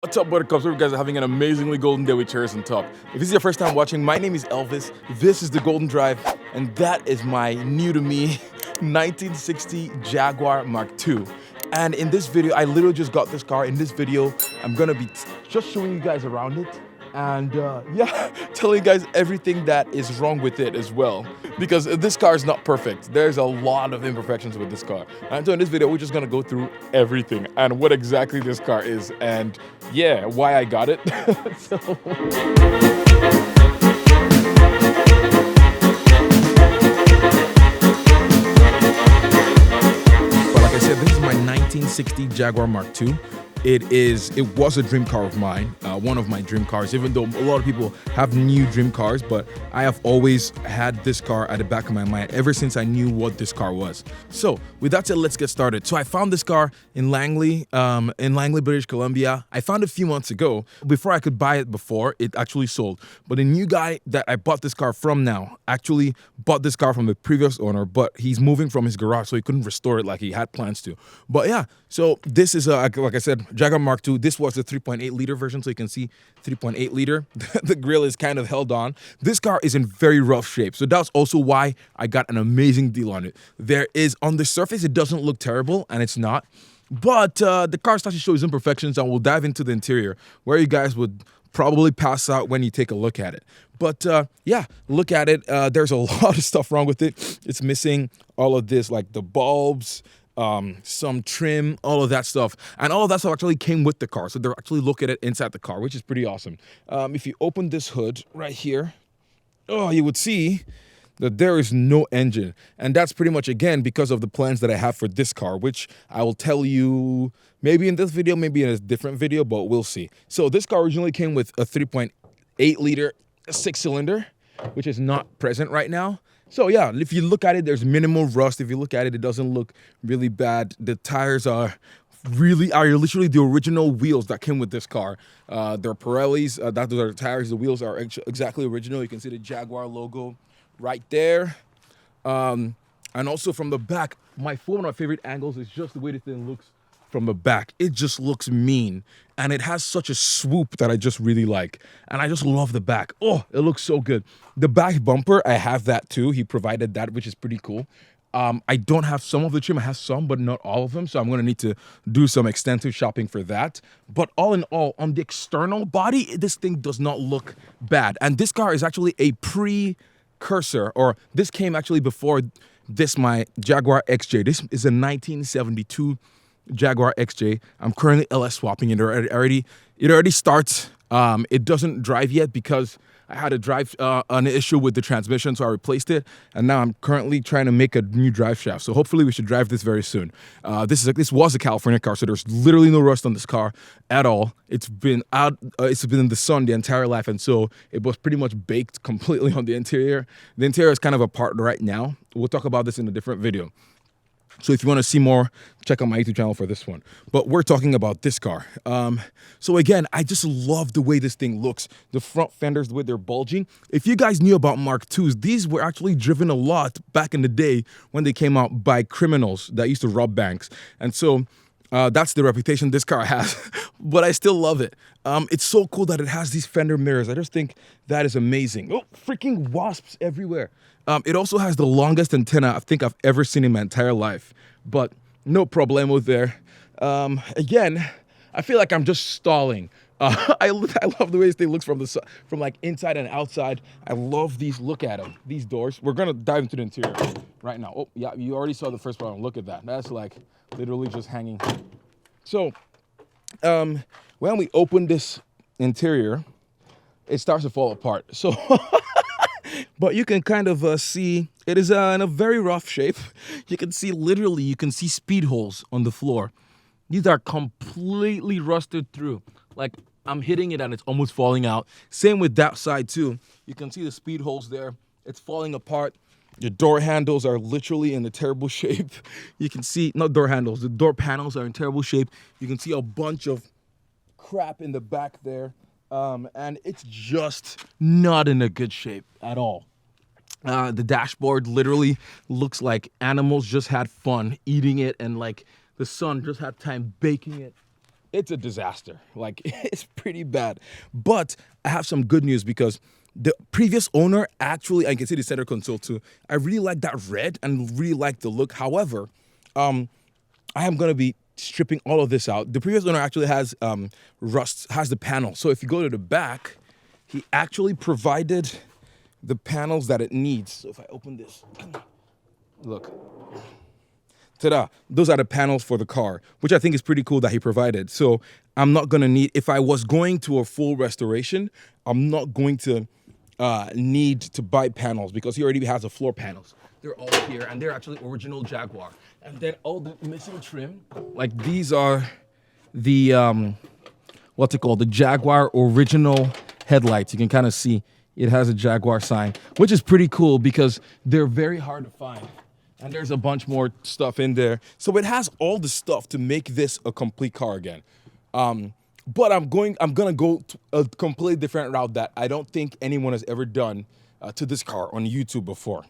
What's up, buttercups? Hope you guys are having an amazingly golden day with Cherries on top. If this is your first time watching, my name is Elvis. This is the Golden Drive, and that is my new to me 1960 Jaguar Mark II. And in this video, I literally just got this car. In this video, I'm gonna be just showing you guys around it and yeah, telling you guys everything that is wrong with it as well. Because this car is not perfect. There's a lot of imperfections with this car. And so in this video, we're just gonna go through everything and what exactly this car is and yeah, why I got it. So but like I said, this is my 1960 Jaguar Mark II. It was a dream car of mine, one of my dream cars, even though a lot of people have new dream cars, but I have always had this car at the back of my mind ever since I knew what this car was. So with that said, let's get started. So I found this car in Langley, British Columbia. I found it a few months ago. Before I could buy it before, it actually sold. But the new guy that I bought this car from now actually bought this car from the previous owner, but he's moving from his garage, so he couldn't restore it like he had plans to. But yeah, so this is, like I said, Jaguar Mark II. This was the 3.8 liter version, so you can see 3.8 liter. The grill is kind of held on. This car is in very rough shape, so that's also why I got an amazing deal on it. There is, on the surface, it doesn't look terrible, and it's not. But the car starts to show its imperfections, and we'll dive into the interior, where you guys would probably pass out when you take a look at it. But yeah, look at it. There's a lot of stuff wrong with it. It's missing all of this, like the bulbs, some trim, all of that stuff. And all of that stuff actually came with the car. So they're actually looking at it inside the car, which is pretty awesome. If you open this hood right here, oh, you would see that there is no engine. And that's pretty much, again, because of the plans that I have for this car, which I will tell you maybe in this video, maybe in a different video, but we'll see. So this car originally came with a 3.8 liter six-cylinder, which is not present right now. So yeah, if you look at it, there's minimal rust. If you look at it, it doesn't look really bad. The tires are literally the original wheels that came with this car. They're Pirellis. Those are the tires. The wheels are exactly original. You can see the Jaguar logo right there. And also from the back, one of my favorite angles is just the way the thing looks from the back. It just looks mean. And it has such a swoop that I just really like. And I just love the back. Oh, it looks so good. The back bumper, I have that too. He provided that, which is pretty cool. I don't have some of the trim. I have some, but not all of them. So I'm going to need to do some extensive shopping for that. But all in all, on the external body, this thing does not look bad. And this car is actually a precursor, or this came actually before this, my Jaguar XJ. This is a 1972 Jaguar XJ. I'm currently LS swapping it. It already starts. It doesn't drive yet because I had a drive an issue with the transmission, so I replaced it. And now I'm currently trying to make a new drive shaft. So hopefully we should drive this very soon. This was a California car, so there's literally no rust on this car at all. It's been out. It's been in the sun the entire life, and so it was pretty much baked completely on the interior. The interior is kind of apart right now. We'll talk about this in a different video. So if you want to see more, check out my YouTube channel for this one. But we're talking about this car. So again, I just love the way this thing looks. The front fenders, the way they're bulging. If you guys knew about Mark IIs, these were actually driven a lot back in the day when they came out by criminals that used to rob banks. And so that's the reputation this car has, but I still love it. It's so cool that it has these fender mirrors. I just think that is amazing. Oh, freaking wasps everywhere. It also has the longest antenna I think I've ever seen in my entire life, but no problemo there. Again, I feel like I'm just stalling. I love the way this thing looks from like inside and outside. I love these. Look at them. These doors. We're gonna dive into the interior right now. Oh yeah, you already saw the first one. Look at that. That's like literally just hanging. So, when we open this interior, it starts to fall apart. So. But you can kind of see it is in a very rough shape. You can see speed holes on the floor. These are completely rusted through. Like I'm hitting it and it's almost falling out. Same with that side too. You can see the speed holes there. It's falling apart. The door handles are literally in a terrible shape. You can see, not door handles, the door panels are in terrible shape. You can see a bunch of crap in the back there. And it's just not in a good shape at all. The dashboard literally looks like animals just had fun eating it and like the sun just had time baking it. it's a disaster. Like, it's pretty bad. But I have some good news because the previous owner actually, I can see the center console too. I really like that red and really like the look. However, I am gonna be stripping all of this out. The previous owner actually has has the panel. So if you go to the back, he actually provided the panels that it needs. So if I open this, look. Ta-da. Those are the panels for the car, which I think is pretty cool that he provided. So I'm not gonna need, if I was going to a full restoration, I'm not going to need to buy panels because he already has the floor panels. They're all here and they're actually original Jaguar. And then all the missing trim, like these are the, what's it called? The Jaguar original headlights. You can kind of see it has a Jaguar sign, which is pretty cool because they're very hard to find. And there's a bunch more stuff in there. So it has all the stuff to make this a complete car again. But I'm gonna go a completely different route that I don't think anyone has ever done to this car on YouTube before.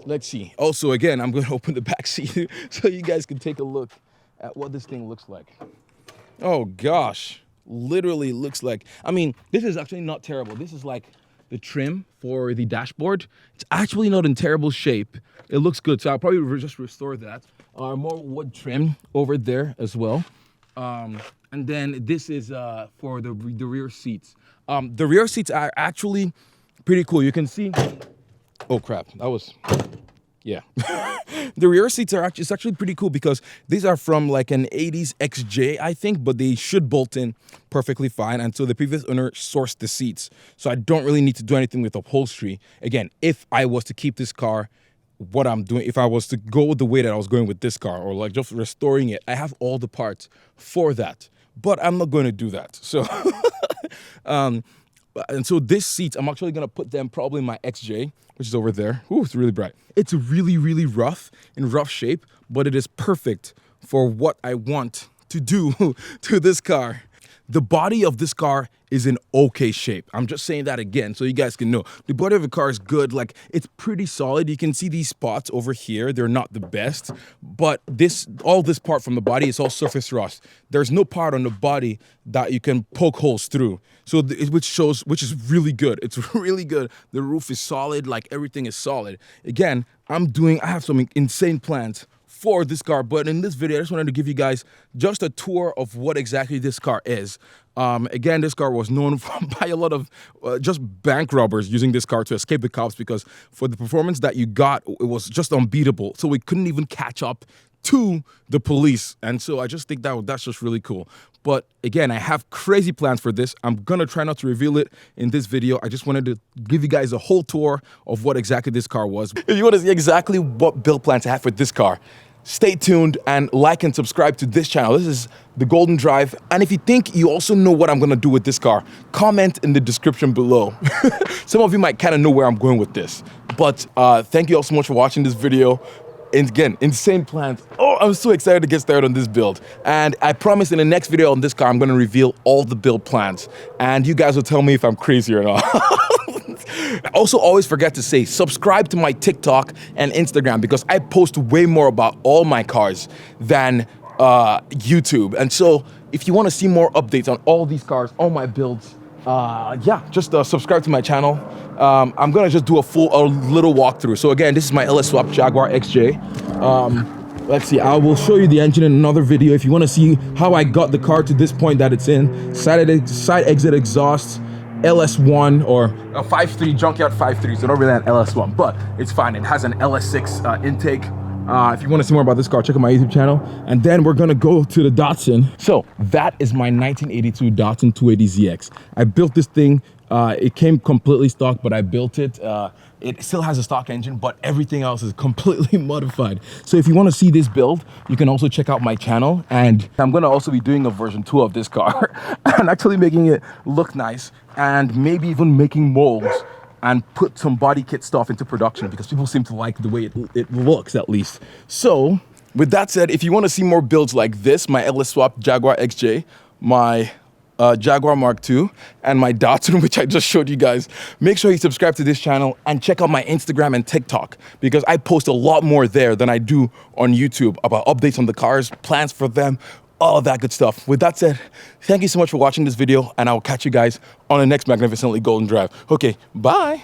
Let's see. Also, again, I'm gonna open the back seat so you guys can take a look at what this thing looks like. Oh gosh, literally looks like, I mean, this is actually not terrible. This is like the trim for the dashboard. It's actually not in terrible shape. It looks good, so I'll probably just restore that. More wood trim over there as well. And then this is for the rear seats. The rear seats are actually pretty cool. You can see, oh crap, that was, yeah. The rear seats are actually pretty cool because these are from like an 80s XJ, I think, but they should bolt in perfectly fine. And so the previous owner sourced the seats. So I don't really need to do anything with upholstery. Again, if I was to keep this car, what I'm doing, if I was to go the way that I was going with this car or like just restoring it, I have all the parts for that. But I'm not going to do that. So, and so this seat, I'm actually going to put them probably in my XJ, which is over there. Ooh, it's really bright. It's really, really rough, in rough shape, but it is perfect for what I want to do to this car. The body of this car is in okay shape. I'm just saying that again so you guys can know. The body of the car is good. Like, it's pretty solid. You can see these spots over here. They're not the best, but all this part from the body is all surface rust. There's no part on the body that you can poke holes through. So which is really good. It's really good. The roof is solid. Like, everything is solid. Again, I have some insane plans for this car, but in this video I just wanted to give you guys just a tour of what exactly this car is. Again, this car was known by a lot of just bank robbers using this car to escape the cops because for the performance that you got, it was just unbeatable. So we couldn't even catch up to the police, and so I just think that's just really cool. But again, I have crazy plans for this. I'm gonna try not to reveal it in this video. I just wanted to give you guys a whole tour of what exactly this car was. If you want to see exactly what build plans I have for this car, stay tuned and like and subscribe to this channel. This is the Golden Drive. And if you think you also know what I'm gonna do with this car, comment in the description below. Some of you might kind of know where I'm going with this. But thank you all so much for watching this video. And again, insane plans. Oh, I'm so excited to get started on this build. And I promise in the next video on this car, I'm gonna reveal all the build plans. And you guys will tell me if I'm crazy or not. Also, always forget to say subscribe to my TikTok and Instagram because I post way more about all my cars than YouTube. And so if you want to see more updates on all these cars, all my builds, yeah, just subscribe to my channel. I'm gonna just do a little walkthrough. So again, this is my LS Swap Jaguar XJ. Let's see, I will show you the engine in another video if you want to see how I got the car to this point that it's in. Side exit exhaust, LS1 or a 5.3 junkyard 5.3, so not really an LS1, but it's fine. It has an LS6 intake. If you want to see more about this car, check out my YouTube channel. And then we're gonna go to the Datsun. So that is my 1982 Datsun 280ZX. I built this thing. It came completely stock, but I built it. It still has a stock engine, but everything else is completely modified. So if you want to see this build, you can also check out my channel. And I'm going to also be doing a version 2 of this car and actually making it look nice and maybe even making molds and put some body kit stuff into production because people seem to like the way it looks, at least. So with that said, if you want to see more builds like this, my LS Swap Jaguar XJ, my Jaguar Mark II, and my Datsun, which I just showed you guys, make sure you subscribe to this channel and check out my Instagram and TikTok because I post a lot more there than I do on YouTube about updates on the cars, plans for them, all of that good stuff. With that said, thank you so much for watching this video, and I will catch you guys on the next Magnificently Golden Drive. Okay, bye.